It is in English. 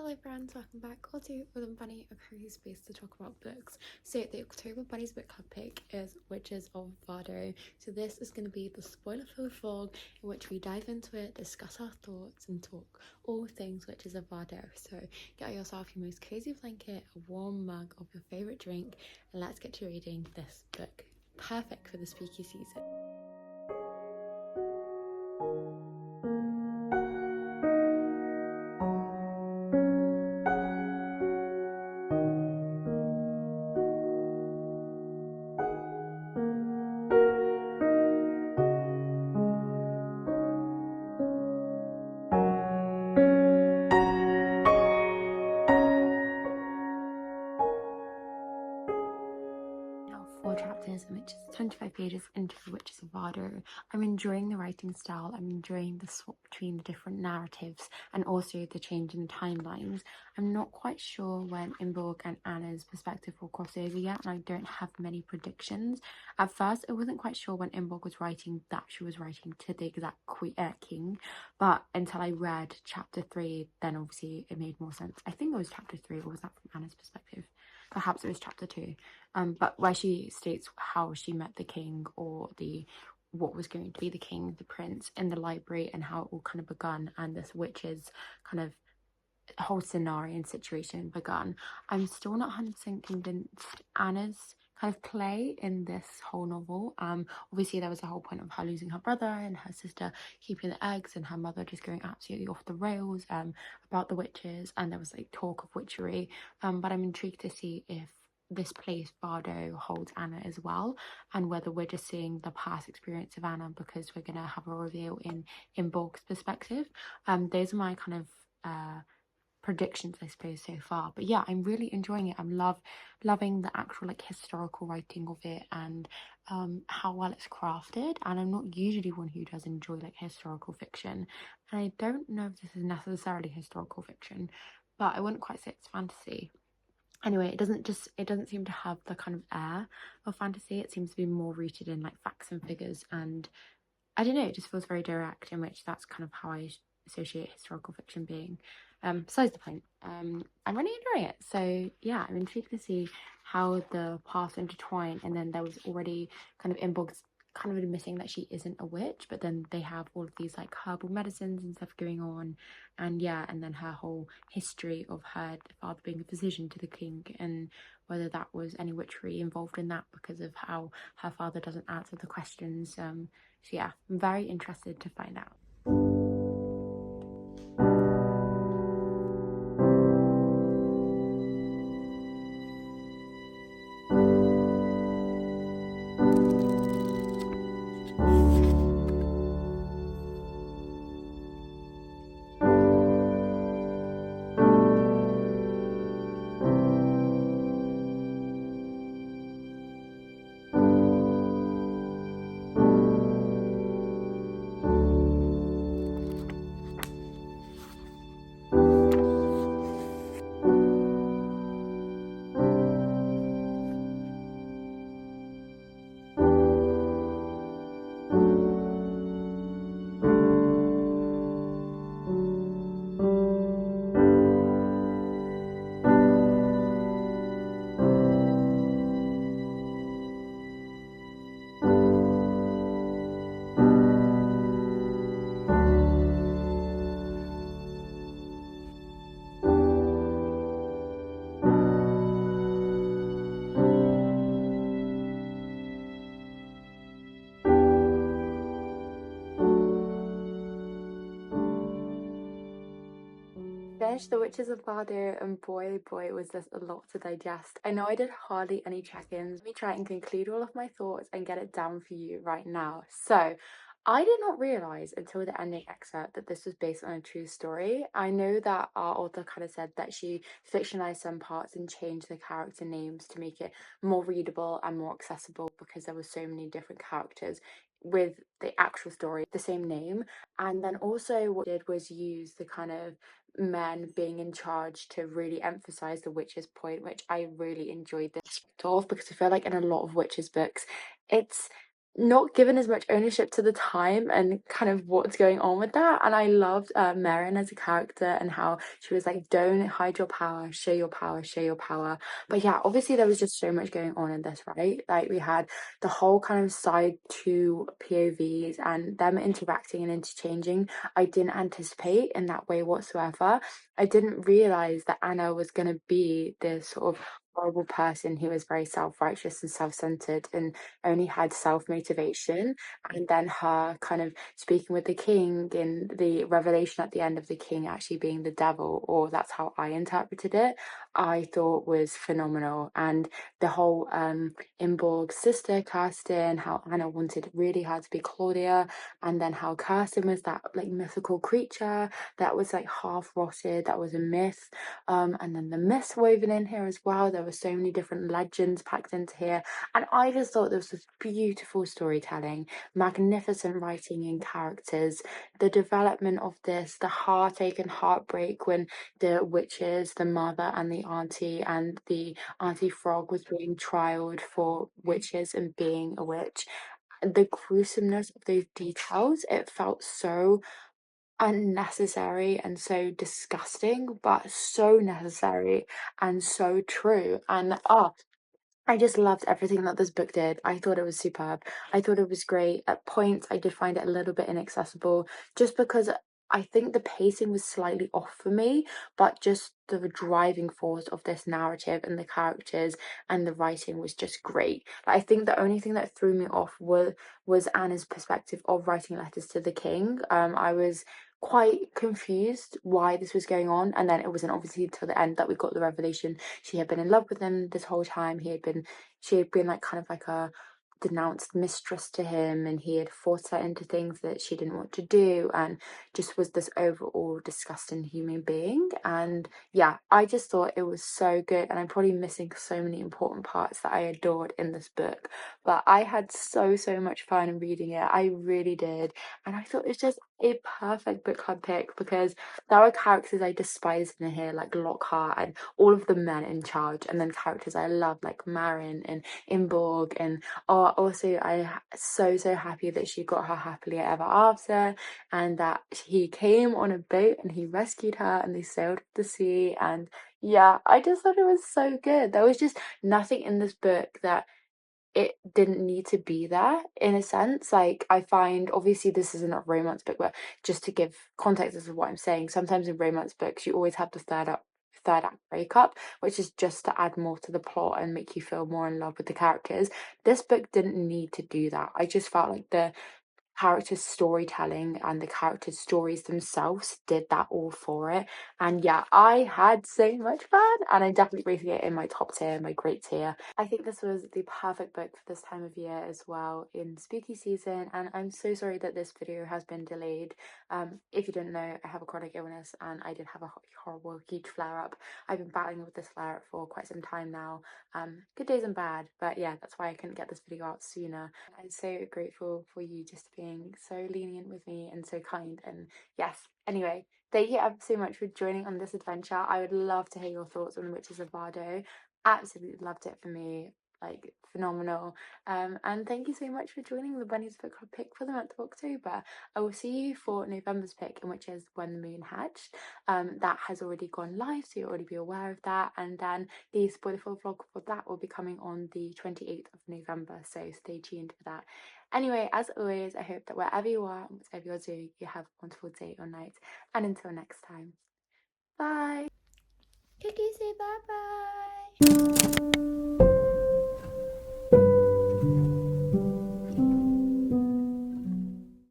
Hello friends, welcome back or to Woodland Bunny, a cozy space to talk about books. So the October Bunnies book club pick is Witches of Vardo. So this is going to be the spoiler-filled vlog in which we dive into it, discuss our thoughts and talk all things Witches of Vardo. So get yourself your most cozy blanket, a warm mug of your favourite drink, and let's get to reading this book. Perfect for the spooky season. Chapters, which is 25 pages into the Witches of Vardo. I'm enjoying the writing style. I'm enjoying the swap between the different narratives and also the change in the timelines. I'm not quite sure when Imborg and Anna's perspective will cross over yet, and I don't have many predictions. At first, I wasn't quite sure when Imborg was writing that she was writing to the exact king, but until I read chapter 3, then obviously it made more sense. I think it was chapter 3, or was that from Anna's perspective? Perhaps it was chapter 2, but where she states how she met the king, or what was going to be the king, the prince, in the library, and how it all kind of begun, and this witch's kind of whole scenario and situation begun. I'm still not 100% convinced Anna's kind of play in this whole novel. Obviously there was a whole point of her losing her brother and her sister keeping the eggs and her mother just going absolutely off the rails about the witches, and there was like talk of witchery, but I'm intrigued to see if this place Vardo holds Anna as well, and whether we're just seeing the past experience of Anna because we're gonna have a reveal in Borg's perspective. Those are my kind of predictions, I suppose, so far. But yeah, I'm really enjoying it. I'm loving the actual like historical writing of it, and how well it's crafted. And I'm not usually one who does enjoy like historical fiction, and I don't know if this is necessarily historical fiction, but I wouldn't quite say it's fantasy. Anyway, it doesn't seem to have the kind of air of fantasy. It seems to be more rooted in like facts and figures, and I don't know, it just feels very direct, in which that's kind of how I associate historical fiction being. Besides the point, I'm really enjoying it. So yeah, I'm intrigued to see how the paths intertwine. And then there was already kind of Imborg's kind of admitting that she isn't a witch, but then they have all of these like herbal medicines and stuff going on, and yeah, and then her whole history of her father being a physician to the king, and whether that was any witchery involved in that because of how her father doesn't answer the questions. So yeah, I'm very interested to find out. Finished The Witches of Vardo, and boy oh boy was this a lot to digest. I know I did hardly any check-ins. Let me try and conclude all of my thoughts and get it down for you right now. So I did not realise until the ending excerpt that this was based on a true story. I know that our author kind of said that she fictionalised some parts and changed the character names to make it more readable and more accessible, because there were so many different characters with the actual story, the same name. And then also what did was use the kind of men being in charge to really emphasize the witches point, which I really enjoyed this aspect of, because I feel like in a lot of witches books it's not given as much ownership to the time and kind of what's going on with that. And I loved Meryn as a character and how she was like, don't hide your power, show your power, show your power. But yeah, obviously there was just so much going on in this, right? Like we had the whole kind of side two POVs and them interacting and interchanging. I didn't anticipate in that way whatsoever. I didn't realize that Anna was going to be this sort of horrible person who was very self-righteous and self-centered and only had self-motivation. And then her kind of speaking with the king and the revelation at the end of the king actually being the devil, or that's how I interpreted it, I thought was phenomenal. And the whole Imborg's sister Kirsten, how Anna wanted really her to be Claudia, and then how Kirsten was that like mythical creature that was like half rotted, that was a myth. And then the myths woven in here as well. There were so many different legends packed into here. And I just thought this was beautiful storytelling, magnificent writing and characters, the development of this, the heartache and heartbreak when the witches, the mother and the auntie frog was being trialed for witches and being a witch. The gruesomeness of those details, it felt so unnecessary and so disgusting, but so necessary and so true. And I just loved everything that this book did. I thought it was superb. I thought it was great. At points, I did find it a little bit inaccessible just because I think the pacing was slightly off for me, but just the driving force of this narrative and the characters and the writing was just great. I think the only thing that threw me off was Anna's perspective of writing letters to the king. I was quite confused why this was going on, and then it wasn't obviously until the end that we got the revelation she had been in love with him this whole time. She had been like kind of like a denounced mistress to him, and he had forced her into things that she didn't want to do, and just was this overall disgusting human being. And yeah, I just thought it was so good, and I'm probably missing so many important parts that I adored in this book, but I had so much fun reading it. I really did. And I thought it's just a perfect book club pick because there are characters I despise in here, like Lockhart and all of the men in charge, and then characters I love like Meryn and Imborg. And also I so happy that she got her happily ever after, and that he came on a boat and he rescued her and they sailed the sea. And yeah, I just thought it was so good. There was just nothing in this book that it didn't need to be there, in a sense. Like, I find, obviously this isn't a romance book, but just to give context as to what I'm saying, sometimes in romance books you always have the third act breakup, which is just to add more to the plot and make you feel more in love with the characters. This book didn't need to do that. I just felt like the character storytelling and the character stories themselves did that all for it. And yeah, I had so much fun, and I'm definitely rating it in my top tier, my great tier. I think this was the perfect book for this time of year as well, in spooky season. And I'm so sorry that this video has been delayed. If you didn't know, I have a chronic illness and I did have a horrible huge flare up. I've been battling with this flare up for quite some time now. Good days and bad, but yeah, that's why I couldn't get this video out sooner. I'm so grateful for you just being so lenient with me and so kind. And yes, anyway, thank you ever so much for joining on this adventure. I would love to hear your thoughts on the Witches of Vardo. Absolutely loved it for me, like phenomenal. And thank you so much for joining the Bunnies Book Club pick for the month of October. I will see you for November's pick, in which is When the Moon Hatched. That has already gone live, so you'll already be aware of that. And then the spoilerful vlog for that will be coming on the 28th of November, so stay tuned for that. Anyway, as always, I hope that wherever you are and whatever you're doing, you have a wonderful day or night. And until next time, bye. Could you say bye bye?